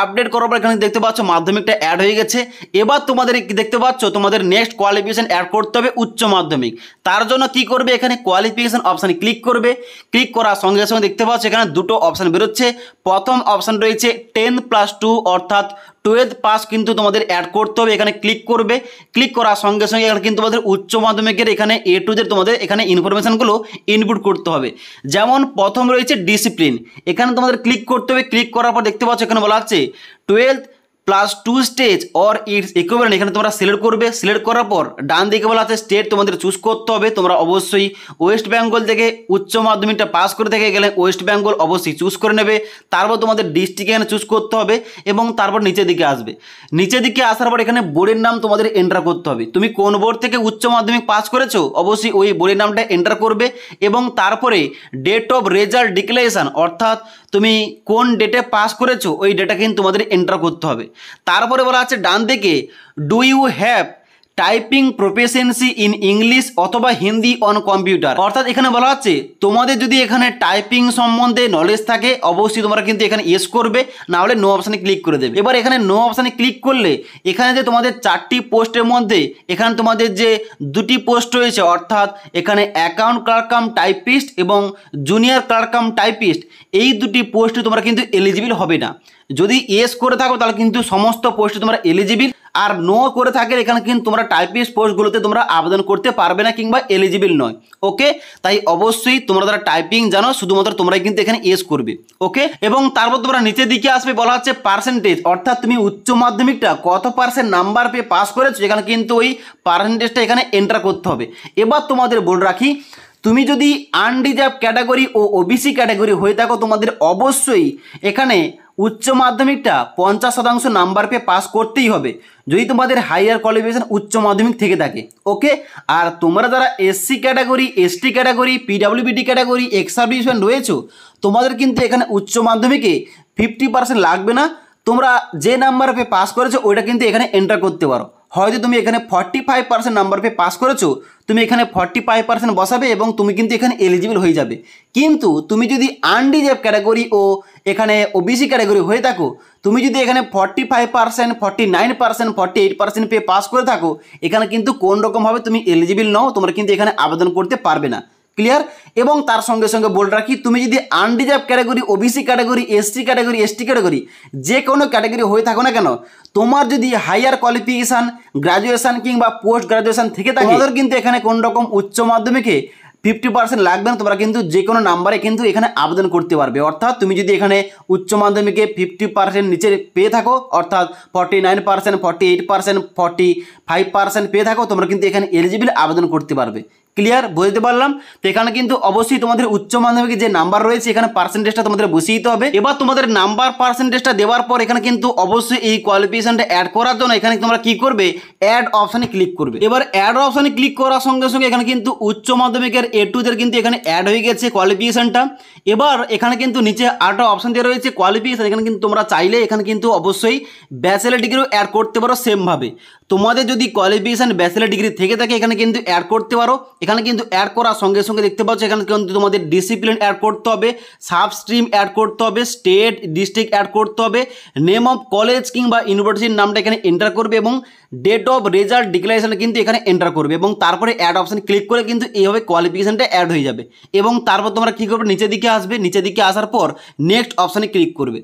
আপডেট করার পর এখানে দেখতে পাচ্ছ মাধ্যমিকটা অ্যাড হয়ে গেছে। এবার তোমাদের দেখতে পাচ্ছ তোমাদের নেক্সট কোয়ালিফিকেশন অ্যাড করতে হবে উচ্চ মাধ্যমিক। তার জন্য কি করবে এখানে কোয়ালিফিকেশন অপশানে ক্লিক করবে। ক্লিক করার সঙ্গে সঙ্গে দেখতে পাচ্ছ এখানে দুটো অপশান বেরোচ্ছে। প্রথম অপশান রয়েছে 10+2 অর্থাৎ 12th পাস কিন্তু তোমাদের অ্যাড করতে হবে, এখানে ক্লিক করবে। ক্লিক করার সঙ্গে সঙ্গে এখানে কিন্তু তোমাদের উচ্চ মাধ্যমিকের এখানে A to Z তোমাদের এখানে ইনফরমেশনগুলো ইনপুট করতে হবে। যেমন প্রথম রয়েছে ডিসিপ্লিন, এখানে তোমাদের ক্লিক করতে হবে। ক্লিক করার পর দেখতে পাচ্ছ এখানে বলা আছে 12+2 স্টেজ অর ইটস ইকুইভ্যালেন্ট, এখানে তোমরা সিলেক্ট করবে। সিলেক্ট করার পর ডান দিকে বলা আছে স্টেট তোমাদের চুজ করতে হবে। তোমরা অবশ্যই ওয়েস্ট বেঙ্গল থেকে উচ্চ মাধ্যমিকটা পাস করে থেকে গেলে ওয়েস্ট বেঙ্গল অবশ্যই চুজ করে নেবে। তারপর তোমাদের ডিস্ট্রিক্ট এখানে চুজ করতে হবে, এবং তারপর নিচের দিকে আসবে। নিচের দিকে আসার পর এখানে বোর্ডের নাম তোমাদের এন্টার করতে হবে। তুমি কোন বোর্ড থেকে উচ্চ মাধ্যমিক পাস করেছো অবশ্যই ওই বোর্ডের নামটা এন্টার করবে, এবং তারপরে ডেট অফ রেজাল্ট ডিক্লারেশন অর্থাৎ তুমি কোন ডেটে পাস করেছো ওই ডেটা কিন্তু তোমাদের এন্টার করতে হবে। তারপরে বলা আছে ডান দিকে do you have typing proficiency in English অথবা হিন্দি অন কম্পিউটার, অর্থাৎ এখানে বলা হচ্ছে তোমাদের যদি এখানে টাইপিং সম্বন্ধে নলেজ থাকে অবশ্যই তোমরা কিন্তু এখানে ইয়েস করবে, না হলে নো অপশানে ক্লিক করে দেবে। এবার এখানে নো অপশানে ক্লিক করলে এখানে যে তোমাদের 4টি পোস্টের মধ্যে এখানে তোমাদের যে 2টি পোস্ট রয়েছে অর্থাৎ এখানে অ্যাকাউন্ট ক্লার্ক কাম টাইপিস্ট এবং জুনিয়র ক্লার্ক কাম টাইপিস্ট, এই 2টি পোস্টে তোমরা কিন্তু এলিজিবল হবে না। যদি ইয়েস করে থাকো তাহলে কিন্তু সমস্ত পোস্টে তোমরা এলিজিবল, আর নো করে থাকে এখানে কিন্তু তোমরা টাইপিস্ট পোস্টগুলোতে তোমরা আবেদন করতে পারবে না কিংবা এলিজিবল নয়। ওকে, তাই অবশ্যই তোমরা যারা টাইপিং জানো শুধুমাত্র তোমরাই কিন্তু এখানে ইয়েস করবে। ওকে, এবং তারপর তোমরা নিচের দিকে আসবে, বলা হচ্ছে পার্সেন্টেজ, অর্থাৎ তুমি উচ্চ মাধ্যমিকটা কত পার্সেন্ট নাম্বার পেয়ে পাস করেছো এখানে কিন্তু ওই পার্সেন্টেজটা এখানে এন্টার করতে হবে। এবার তোমাদের বলে রাখি, তুমি যদি আনরিজার্ভ ক্যাটাগরি ও ওবিসি ক্যাটাগরি হয়ে থাকো তোমাদের অবশ্যই এখানে উচ্চ মাধ্যমিকটা 50% নাম্বার পেয়ে পাস করতেই হবে যদি তোমাদের হাইয়ার কোয়ালিফিকেশন উচ্চ মাধ্যমিক থেকে থাকে। ওকে, আর তোমরা যারা SC category, ST category, পিডাব্লিউবিডি category, ex serviceman রয়েছো তোমাদের কিন্তু এখানে উচ্চ মাধ্যমিকে 50% লাগবে না, তোমরা যে নাম্বার পেয়ে পাস করেছো ওইটা কিন্তু এখানে এন্টার করতে পারো। হয়তো তুমি এখানে 45% নাম্বার পেয়ে পাস করেছো, তুমি এখানে 45% বসাবে এবং তুমি কিন্তু এখানে এলিজিবল হয়ে যাবে। কিন্তু তুমি যদি আনরিজার্ভ ক্যাটাগরি ও এখানে ওবিসি ক্যাটাগরি হয়ে থাকো, তুমি যদি এখানে 45%, 49%, 48% পেয়ে পাস করে থাকো, এখানে কিন্তু কোন রকমভাবে তুমি এলিজিবল নও, তোমরা কিন্তু এখানে আবেদন করতে পারবে না। ক্লিয়ার? এবং তার সঙ্গে সঙ্গে বলে রাখি, তুমি যদি unreserved category, OBC category, SC category, ST category যে কোনো ক্যাটাগরি হয়ে থাকো না কেন, তোমার যদি হাইয়ার কোয়ালিফিকেশান গ্রাজুয়েশন কিংবা পোস্ট গ্রাজুয়েশন থেকে থাকে, তোমাদের কিন্তু এখানে কোন রকম উচ্চ মাধ্যমিকে 50% লাগবে না, তোমরা কিন্তু যে কোনো নাম্বারে কিন্তু এখানে আবেদন করতে পারবে। অর্থাৎ তুমি যদি এখানে উচ্চ মাধ্যমিকে 50% নিচে পেয়ে থাকো, অর্থাৎ 49%, 48%, 45% পেয়ে থাকো, তোমরা কিন্তু এখানে এলিজিবল আবেদন করতে পারবে। ক্লিয়ার? বুঝতে পারলাম? তো এখানে কিন্তু অবশ্যই তোমাদের উচ্চ মাধ্যমিকে যে নাম্বার রয়েছে এখানে পার্সেন্টেজটা তোমাদের বসিয়ে দিতে হবে। এবার তোমাদের নাম্বার পার্সেন্টেজটা দেওয়ার পর এখানে কিন্তু অবশ্যই এই কোয়ালিফিকেশনটা অ্যাড করার জন্য এখানে তোমরা কি করবে, অ্যাড অপশানে ক্লিক করবে। এবার অ্যাড অপশানে ক্লিক করার সঙ্গে সঙ্গে এখানে কিন্তু উচ্চ মাধ্যমিকের A2 দের কিন্তু এখানে অ্যাড হয়ে গেছে কোয়ালিফিকেশনটা। এবার এখানে কিন্তু নিচে আরেকটা অপশান দিয়ে রয়েছে কোয়ালিফিকেশন, এখানে কিন্তু তোমরা চাইলে এখানে কিন্তু অবশ্যই ব্যাচেলর ডিগ্রিও অ্যাড করতে পারো সেমভাবে। তোমাদের যদি কোয়ালিফিকেশন ব্যাচেলর ডিগ্রি থেকে থাকে এখানে কিন্তু অ্যাড করতে পারো। এখানে কিন্তু অ্যাড করার সঙ্গে সঙ্গে দেখতে পাচ্ছ এখানে কিন্তু তোমাদের ডিসিপ্লিন অ্যাড করতে হবে, সাব স্ট্রিম অ্যাড করতে হবে, স্টেট ডিস্ট্রিক্ট অ্যাড করতে হবে, নেম অফ কলেজ কিংবা ইউনিভার্সিটির নামটা এখানে এন্টার করবে এবং ডেট অফ রেজাল্ট ডিক্লারেশন কিন্তু এখানে এন্টার করবে এবং তারপরে অ্যাড অপশান ক্লিক করে কিন্তু এইভাবে কোয়ালিফিকেশনটা অ্যাড হয়ে যাবে। এবং তারপর তোমরা কী করবে, নিচের দিকে আসবে, নিচের দিকে আসার পর নেক্সট অপশানে ক্লিক করবে।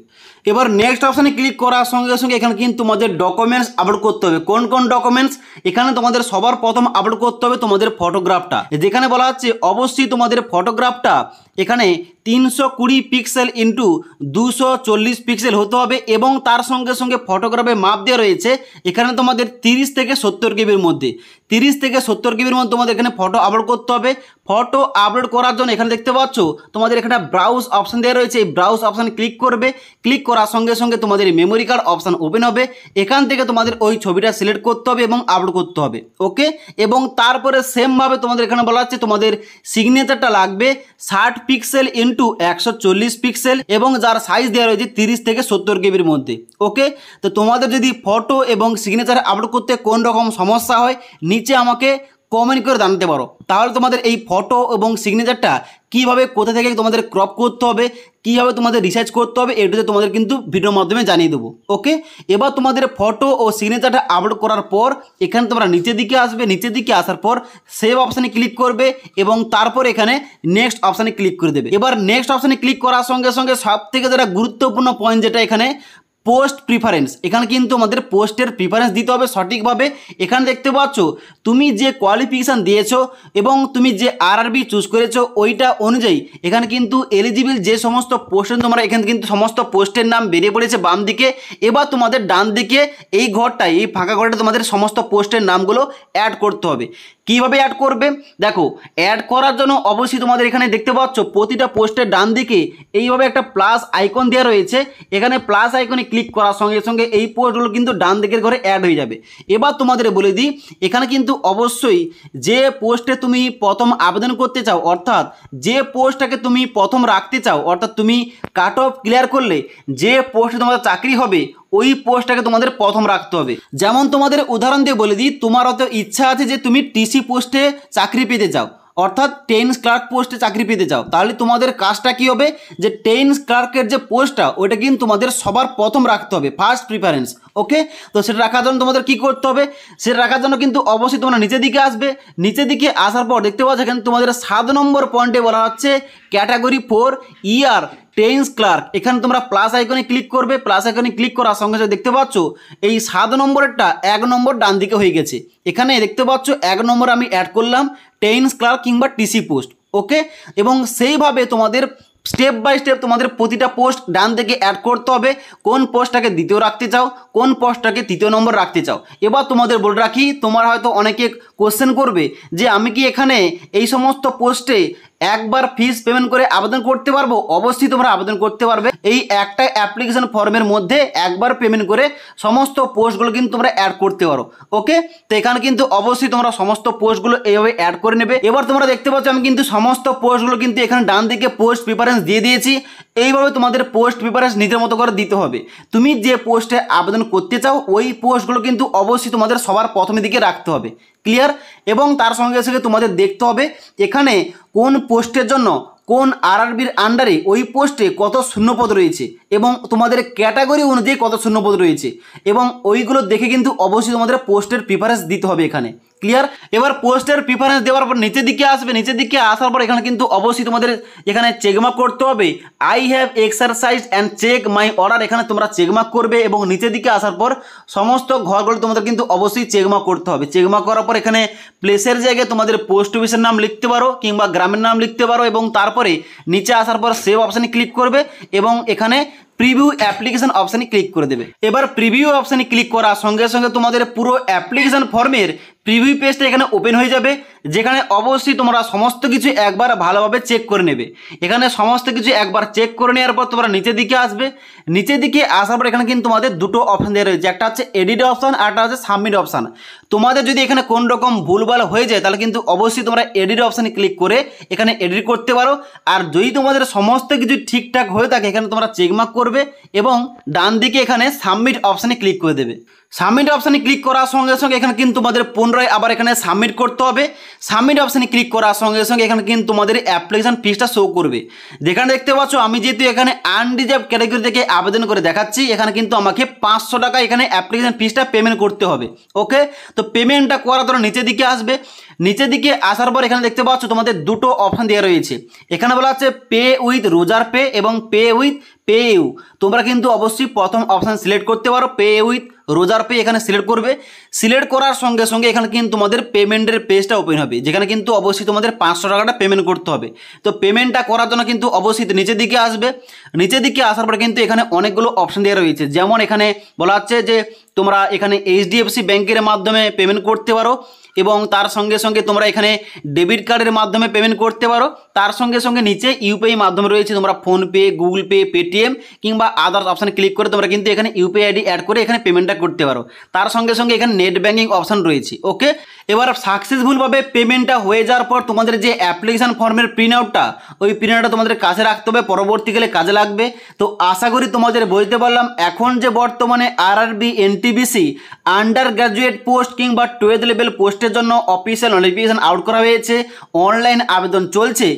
এবার নেক্সট অপশানে ক্লিক করার সঙ্গে সঙ্গে এখানে কিন্তু তোমাদের ডকুমেন্টস আপলোড করতে হবে। কোন কোন ডকুমেন্টস? এখানে তোমাদের সবার প্রথম আপলোড করতে হবে তোমাদের ফটোগ্রাফটা, যেখানে বলা হচ্ছে অবশ্যই তোমাদের ফটোগ্রাফটা এখানে 320 পিক্সেল ইন্টু 240 পিক্সেল হতে হবে এবং তার সঙ্গে সঙ্গে ফটোগ্রাফের মাপ দেওয়া রয়েছে এখানে তোমাদের 30 থেকে 70 কেবির মধ্যে, 30 থেকে 70 কেবির মধ্যে তোমাদের এখানে ফটো আপলোড করতে হবে। ফটো আপলোড করার জন্য এখানে দেখতে পাচ্ছ তোমাদের এখানে ব্রাউজ অপশান দেওয়া রয়েছে, এই ব্রাউজ অপশান ক্লিক করবে। ক্লিক করার সঙ্গে সঙ্গে তোমাদের মেমোরি কার্ড অপশান ওপেন হবে, এখান থেকে তোমাদের ওই ছবিটা সিলেক্ট করতে হবে এবং আপলোড করতে হবে। ওকে, এবং তারপরে সেমভাবে তোমাদের এখানে বলা হচ্ছে তোমাদের সিগনেচারটা লাগবে 60 পিক্সেল ইন্টু 140 পিক্সেল এবং যার সাইজ দেওয়া রয়েছে 30 থেকে 70 কেবির মধ্যে। ওকে, তো তোমাদের যদি ফটো এবং সিগনেচার আপলোড করতে কোন রকম সমস্যা হয় নিচে আমাকে কমেন্ট করে জানাতে পারো, তাহলে তোমাদের এই ফটো এবং সিগনেচারটা কীভাবে কোথা থেকে তোমাদের ক্রপ করতে হবে, কীভাবে তোমাদের রিসার্চ করতে হবে, এটাতে তোমাদের কিন্তু ভিডিওর মাধ্যমে জানিয়ে দেবো। ওকে, এবার তোমাদের ফটো ও সিগনেচারটা আপলোড করার পর এখানে তোমরা নিচের দিকে আসবে, নিচের দিকে আসার পর সেভ অপশানে ক্লিক করবে এবং তারপর এখানে নেক্সট অপশানে ক্লিক করে দেবে। এবার নেক্সট অপশানে ক্লিক করার সঙ্গে সঙ্গে সব থেকে যেটা গুরুত্বপূর্ণ পয়েন্ট যেটা এখানে পোস্ট প্রিফারেন্স, এখানে কিন্তু আমাদের পোস্টের প্রিফারেন্স দিতে হবে সঠিকভাবে। এখানে দেখতে পাচ্ছ তুমি যে কোয়ালিফিকেশান দিয়েছো এবং তুমি যে আরআরবি চুজ করেছো ওইটা অনুযায়ী এখানে কিন্তু এলিজিবল যে সমস্ত পোস্টের তোমরা এখানে কিন্তু সমস্ত পোস্টের নাম বেরিয়ে পড়েছে বাম দিকে। এবার তোমাদের ডান দিকে এই ঘরটায়, এই ফাঁকা ঘরটা তোমাদের সমস্ত পোস্টের নামগুলো অ্যাড করতে হবে। কীভাবে অ্যাড করবে দেখো, অ্যাড করার জন্য অবশ্যই তোমাদের এখানে দেখতে পাচ্ছ প্রতিটা পোস্টের ডান দিকে এইভাবে একটা প্লাস আইকন দেওয়া রয়েছে, এখানে প্লাস আইকনে ক্লিক করার সঙ্গে সঙ্গে এই পোস্টগুলো কিন্তু ডান দিকের ঘরে অ্যাড হয়ে যাবে। এবার তোমাদের বলে দিই এখানে কিন্তু অবশ্যই যে পোস্টে তুমি প্রথম আবেদন করতে চাও, অর্থাৎ যে পোস্টটাকে তুমি প্রথম রাখতে চাও, অর্থাৎ তুমি কাট অফ ক্লিয়ার করলে যে পোস্টে তোমাদের চাকরি হবে ওই পোস্টটাকে তোমাদের প্রথম রাখতে হবে। যেমন তোমাদের উদাহরণ দিয়ে বলে দিই, তোমার হয়তো ইচ্ছা আছে যে তুমি টিসি পোস্টে চাকরি পেতে চাও, অর্থাৎ টেন্স ক্লার্ক পোস্টে চাকরি পেতে চাও, তাহলে তোমাদের কাজটা কী হবে যে টেন্স ক্লার্কের যে পোস্টটা ওইটা কিন্তু তোমাদের সবার প্রথম রাখতে হবে, ফার্স্ট প্রিফারেন্স। ওকে, তো সেটা রাখার জন্য তোমাদের কী করতে হবে, সেটা রাখার জন্য কিন্তু অবশ্যই তোমরা নিচের দিকে আসবে, নিচের দিকে আসার পর দেখতে পাচ্ছ এখানে তোমাদের 7 নম্বর পয়েন্টে বলা হচ্ছে ক্যাটাগরি 4 ইয়ার টেন্স ক্লার্ক, এখানে তোমরা প্লাস আইকনে ক্লিক করবে। প্লাস আইকনে ক্লিক করার সঙ্গে সঙ্গে দেখতে পাচ্ছ এই 7 নম্বরেরটা 1 নম্বর ডান দিকে হয়ে গেছে। এখানে দেখতে পাচ্ছ 1 নম্বর আমি অ্যাড করলাম টেন্স ক্লার্ক কিংবা টিসি পোস্ট। ওকে, এবং সেইভাবে তোমাদের স্টেপ বাই স্টেপ তোমাদের প্রতিটা পোস্ট ডান থেকে অ্যাড করতে হবে। কোন পোস্টটাকে দ্বিতীয় রাখতে চাও, কোন পোস্টটাকে তৃতীয় নম্বর রাখতে চাও। এবার তোমাদের বলে রাখি, তোমার হয়তো অনেকে কোশ্চেন করবে যে আমি কি এখানে এই সমস্ত পোস্টে একবার ফিস পেমেন্ট করে আবেদন করতে পারবো? অবশ্যই তোমরা আবেদন করতে পারবে। এই একটা অ্যাপ্লিকেশন ফর্মের মধ্যে একবার পেমেন্ট করে সমস্ত পোস্টগুলো কিন্তু তোমরা অ্যাড করতে পারো। ওকে, তো এখানে কিন্তু অবশ্যই তোমরা সমস্ত পোস্টগুলো এইভাবে অ্যাড করে নেবে। এবার তোমরা দেখতে পাচ্ছ আমি কিন্তু সমস্ত পোস্টগুলো কিন্তু এখানে ডান দিকে পোস্ট প্রিফারেন্স দিয়ে দিয়েছি। এইভাবে তোমাদের পোস্ট প্রিফারেন্স নিজের মতো করে দিতে হবে। তুমি যে পোস্টে আবেদন করতে চাও ওই পোস্টগুলো কিন্তু অবশ্যই তোমাদের সবার প্রথমের দিকে রাখতে হবে। ক্লিয়ার? এবং তার সঙ্গে সঙ্গে তোমাদের দেখতে হবে এখানে কোন পোস্টের জন্য কোন আরআরবির আন্ডারে ওই পোস্টে কত শূন্যপদ রয়েছে এবং তোমাদের ক্যাটাগরি অনুযায়ী কত শূন্যপদ রয়েছে, এবং ওইগুলো দেখে কিন্তু অবশ্যই তোমাদের পোস্টের প্রিফারেন্স দিতে হবে এখানে। ক্লিয়ার? এবার পোস্টের প্রিফারেন্স দেওয়ার পর নিচের দিকে আসবে। নিচের দিকে আসার পর এখানে কিন্তু অবশ্যই তোমাদের এখানে চেকমার্ক করতে হবে I have exercise and check my order. এখানে তোমরা চেকমার্ক করবে এবং নিচের দিকে আসার পর সমস্ত ঘরগুলো তোমাদের কিন্তু অবশ্যই চেকমার্ক করতে হবে। চেকমার্ক করার পর এখানে প্লেসের জায়গায় তোমাদের পোস্ট অফিসের নাম লিখতে পারো কিংবা গ্রামের নাম লিখতে পারো, এবং তারপরে নিচে আসার পর সেভ অপশানে ক্লিক করবে এবং এখানে প্রিভিউ অ্যাপ্লিকেশন অপশানে ক্লিক করে দেবে। এবার প্রিভিউ অপশানে ক্লিক করার সঙ্গে সঙ্গে তোমাদের পুরো অ্যাপ্লিকেশন ফর্মের প্রিভিউ পেজটা এখানে ওপেন হয়ে যাবে, যেখানে অবশ্যই তোমরা সমস্ত কিছু একবার ভালোভাবে চেক করে নেবে। এখানে সমস্ত কিছু একবার চেক করে নেওয়ার পর তোমরা নিচের দিকে আসবে। নিচের দিকে আসার পর এখানে কিন্তু তোমাদের দুটো অপশান দেওয়া রয়েছে, একটা হচ্ছে এডিট অপশান আর একটা হচ্ছে সাবমিট অপশান। তোমাদের যদি এখানে কোন রকম ভুলভাল হয়ে যায় তাহলে কিন্তু অবশ্যই তোমরা এডিট অপশানে ক্লিক করে এখানে এডিট করতে পারো। আর যদি তোমাদের সমস্ত কিছু ঠিকঠাক হয়ে থাকে এখানে তোমরা চেকমার্ক করবে এবং ডান দিকে এখানে সাবমিট অপশানে ক্লিক করে দেবে। সাবমিট অপশানে ক্লিক করার সঙ্গে সঙ্গে এখানে কিন্তু তোমাদের পুনরায় আবার এখানে সাবমিট করতে হবে। সাবমিট অপশানে ক্লিক করার সঙ্গে সঙ্গে এখানে কিন্তু তোমাদের অ্যাপ্লিকেশন ফিসটা শো করবে। যেখানে দেখতে পাচ্ছ আমি যেহেতু এখানে আনরিজার্ভ ক্যাটাগরি থেকে আবেদন করে দেখাচ্ছি, এখানে কিন্তু আমাকে 500 টাকা এখানে অ্যাপ্লিকেশন ফিসটা পেমেন্ট করতে হবে। ওকে, তো পেমেন্টটা করার জন্য নিচের দিকে আসবে। নিচের দিকে আসার পর এখানে দেখতে পাচ্ছ তোমাদের দুটো অপশান দেওয়া রয়েছে। এখানে বলা হচ্ছে পে উইথ রোজার পে এবং পে উইথ পে ইউ। তোমরা কিন্তু অবশ্যই প্রথম অপশান সিলেক্ট করতে পারো, পে উইথ রোজার পে এখানে সিলেক্ট করবে। সিলেক্ট করার সঙ্গে সঙ্গে এখানে কিন্তু তোমাদের পেমেন্টের পেজটা ওপেন হবে, যেখানে কিন্তু অবশ্যই তোমাদের 500 টাকাটা পেমেন্ট করতে হবে। তো পেমেন্টটা করার জন্য কিন্তু অবশ্যই নিচের দিকে আসবে। নিচের দিকে আসার পর কিন্তু এখানে অনেকগুলো অপশান দেওয়া রয়েছে, যেমন এখানে বলা হচ্ছে যে তোমরা এখানে এইচডিএফসি ব্যাংকের মাধ্যমে পেমেন্ট করতে পারো এবং তার সঙ্গে সঙ্গে তোমরা এখানে ডেবিট কার্ডের মাধ্যমে পেমেন্ট করতে পারো। তার সঙ্গে সঙ্গে নিচে ইউপিআই মাধ্যমে রয়েছে, তোমরা ফোনপে, গুগল পে, পেটিএম কিংবা আদার্স অপশানে ক্লিক করে তোমরা কিন্তু এখানে ইউপিআই আইডি অ্যাড করে এখানে পেমেন্টটা করতে পারো। তার সঙ্গে সঙ্গে এখানে নেট ব্যাঙ্কিং অপশান রয়েছে। ওকে, এবার সাকসেসফুলভাবে পেমেন্টটা হয়ে যাওয়ার পর তোমাদের যে অ্যাপ্লিকেশন ফর্মের প্রিন্ট আউটটা, ওই প্রিন্ট আউটটা তোমাদের কাছে রাখতে হবে, পরবর্তীকালে কাজে লাগবে। তো আশা করি তোমাদের বুঝতে পারলাম এখন যে বর্তমানে RRB NTPC under graduate post কিংবা 12th লেভেল পোস্টের জন্য অফিসিয়াল নোটিফিকেশন আউট করা হয়েছে, অনলাইন আবেদন চলছে।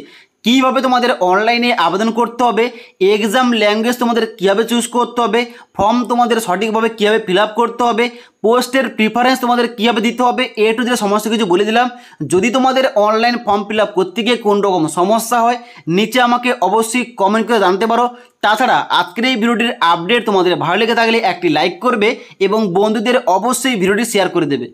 কীভাবে তোমাদের অনলাইনে আবেদন করতে হবে, এক্সাম ল্যাঙ্গুয়েজ তোমাদের কীভাবে চুজ করতে হবে, ফর্ম তোমাদের সঠিকভাবে কীভাবে ফিল আপ করতে হবে, পোস্টের প্রিফারেন্স তোমাদের কীভাবে দিতে হবে, এ টু জেড সমস্ত কিছু বলে দিলাম। যদি তোমাদের অনলাইন ফর্ম ফিল আপ করতে গিয়ে কোন রকম সমস্যা হয় নিচে আমাকে অবশ্যই কমেন্ট করে জানতে পারো। তাছাড়া আজকের এই ভিডিওটির আপডেট তোমাদের ভালো লেগে থাকলে একটি লাইক করবে এবং বন্ধুদের অবশ্যই ভিডিওটি শেয়ার করে দেবে।